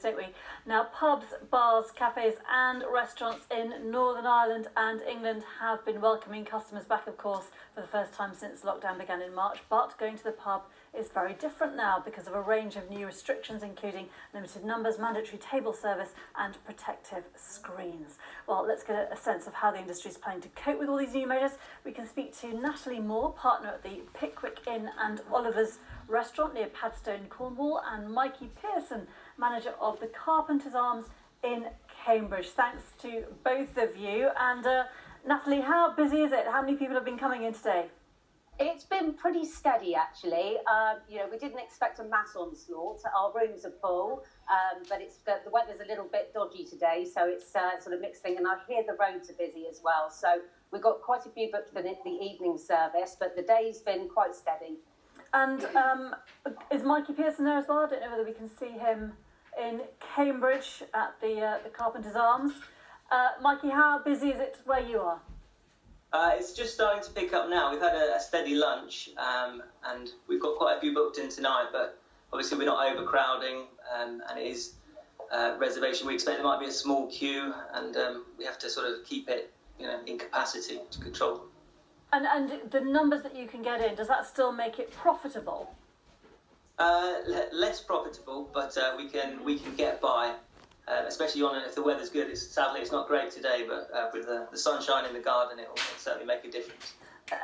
Don't we? Now, pubs, bars, cafes and restaurants in Northern Ireland and England have been welcoming customers back, of course, for the first time since lockdown began in March. But going to the pub is very different now because of a range of new restrictions, including limited numbers, mandatory table service and protective screens. Well, let's get a sense of how the industry is planning to cope with all these new measures. We can speak to Natalie Moore, partner at the Pickwick Inn and Oliver's restaurant near Padstone, Cornwall, and Mikey Pearson, manager of the Carpenter's Arms in Cambridge. Thanks to both of you. And Natalie, how busy is it? How many people have been coming in today? It's been pretty steady, actually. We didn't expect a mass onslaught. Our rooms are full, but the weather's a little bit dodgy today, so it's sort of mixed thing. And I hear the roads are busy as well. So we've got quite a few booked for the evening service, but the day's been quite steady. And is Mikey Pearson there as well? I don't know whether we can see him in Cambridge at the Carpenter's Arms. Mikey, how busy is it where you are? It's just starting to pick up now. We've had a steady lunch, and we've got quite a few booked in tonight, but obviously we're not overcrowding, and it is reservation. We expect there might be a small queue, and we have to sort of keep it, in capacity to control. And the numbers that you can get in, does that still make it profitable? Less profitable, but we can get by, especially if the weather's good. Sadly it's not great today, but with the sunshine in the garden, it'll certainly make a difference.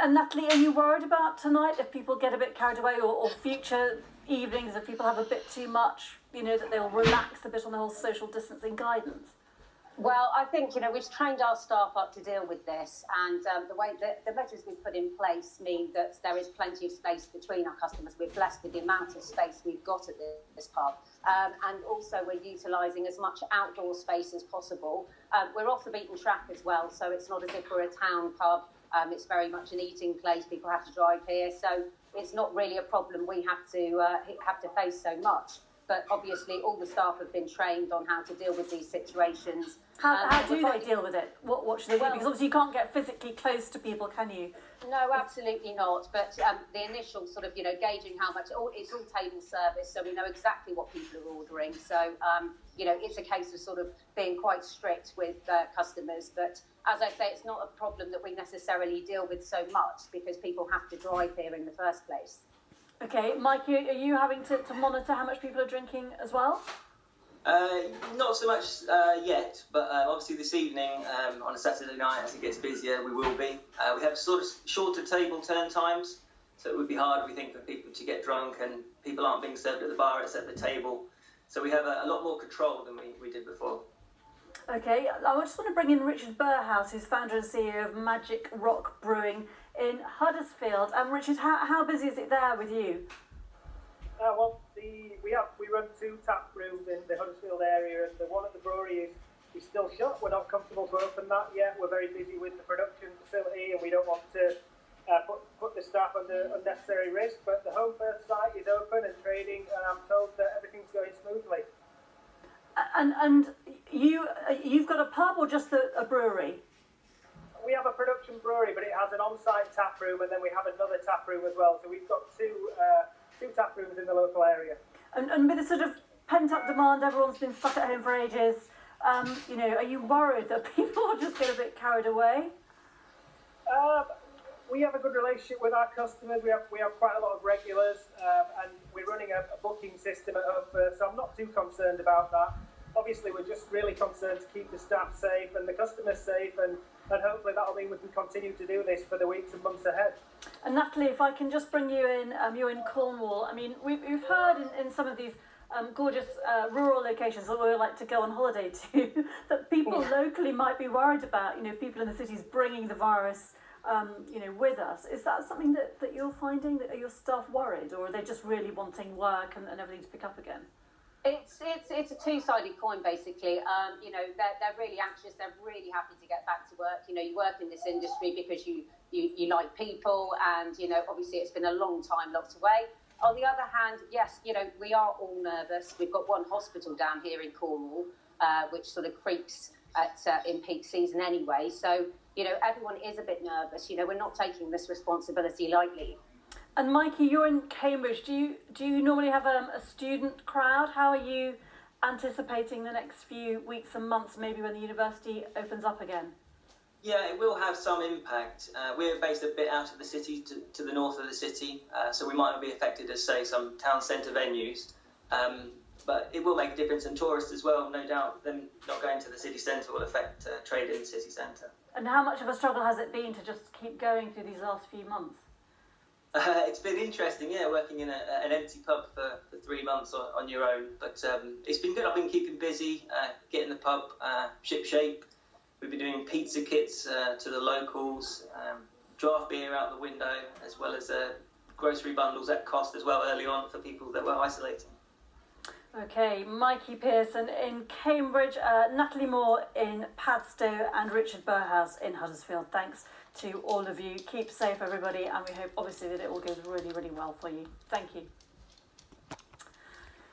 And Natalie, are you worried about tonight if people get a bit carried away, or future evenings if people have a bit too much, that they'll relax a bit on the whole social distancing guidance? Well, I think, we've trained our staff up to deal with this, and the way the measures we've put in place mean that there is plenty of space between our customers. We're blessed with the amount of space we've got at this pub, and also we're utilising as much outdoor space as possible. We're off the beaten track as well, so it's not as if we're a town pub. It's very much an eating place. People have to drive here, so it's not really a problem we have to face so much. But obviously all the staff have been trained on how to deal with these situations. How do they deal with it? What should they do? Because obviously you can't get physically close to people, can you? No, absolutely not. But the initial sort of, gauging how much, it's all table service, so we know exactly what people are ordering. So, it's a case of sort of being quite strict with customers. But as I say, it's not a problem that we necessarily deal with so much because people have to drive here in the first place. Okay, Mikey, are you having to monitor how much people are drinking as well? Not so much yet, but obviously this evening on a Saturday night, as it gets busier, we will be. We have sort of shorter table turn times, so it would be hard, we think, for people to get drunk, and people aren't being served at the bar, it's at the table. So we have a lot more control than we did before. Okay, I just want to bring in Richard Burhouse, who's founder and CEO of Magic Rock Brewing in Huddersfield. Richard, how busy is it there with you? We run 2 tap rooms in the Huddersfield area, and the one at the brewery is still shut. We're not comfortable to open that yet. We're very busy with the production facility, and we don't want to put the staff under unnecessary risk. But the home first site is open and trading, and I'm told that everything's going smoothly. And you've got a pub or just a brewery? We have a production brewery, but it has an on-site tap room, and then we have another tap room as well. So we've got two tap rooms in the local area. And with the sort of pent-up demand, everyone's been stuck at home for ages. Are you worried that people will just get a bit carried away? We have a good relationship with our customers. We have quite a lot of regulars, and we're running a booking system at home first, so I'm not too concerned about that. Obviously, we're just really concerned to keep the staff safe and the customers safe, and hopefully that'll mean we can continue to do this for the weeks and months ahead. And Natalie, if I can just bring you in, you're in Cornwall. I mean, we've heard in some of these gorgeous rural locations that we like to go on holiday to, that people locally might be worried about, people in the cities bringing the virus, with us. Is that something that you're finding? Are your staff worried, or are they just really wanting work and everything to pick up again? It's a two-sided coin, basically. They're really anxious. They're really happy to get back to work. You work in this industry because you like people, and obviously it's been a long time locked away. On the other hand, yes, we are all nervous. We've got one hospital down here in Cornwall, which sort of creaks in peak season anyway. So everyone is a bit nervous. We're not taking this responsibility lightly. And Mikey, you're in Cambridge. Do you normally have a student crowd? How are you anticipating the next few weeks and months, maybe when the university opens up again? Yeah, it will have some impact. We're based a bit out of the city, to the north of the city, so we might not be affected as, say, some town centre venues. But it will make a difference, and tourists as well, no doubt. Them not going to the city centre will affect trade in the city centre. And how much of a struggle has it been to just keep going through these last few months? It's been interesting, yeah, working in an empty pub for 3 months on your own. But it's been good. I've been keeping busy, getting the pub ship shape. We've been doing pizza kits to the locals, draft beer out the window, as well as grocery bundles at cost as well early on for people that were isolating. Okay, Mikey Pearson in Cambridge, Natalie Moore in Padstow, and Richard Burhouse in Huddersfield. Thanks to all of you. Keep safe, everybody, and we hope, obviously, that it all goes really, really well for you. Thank you.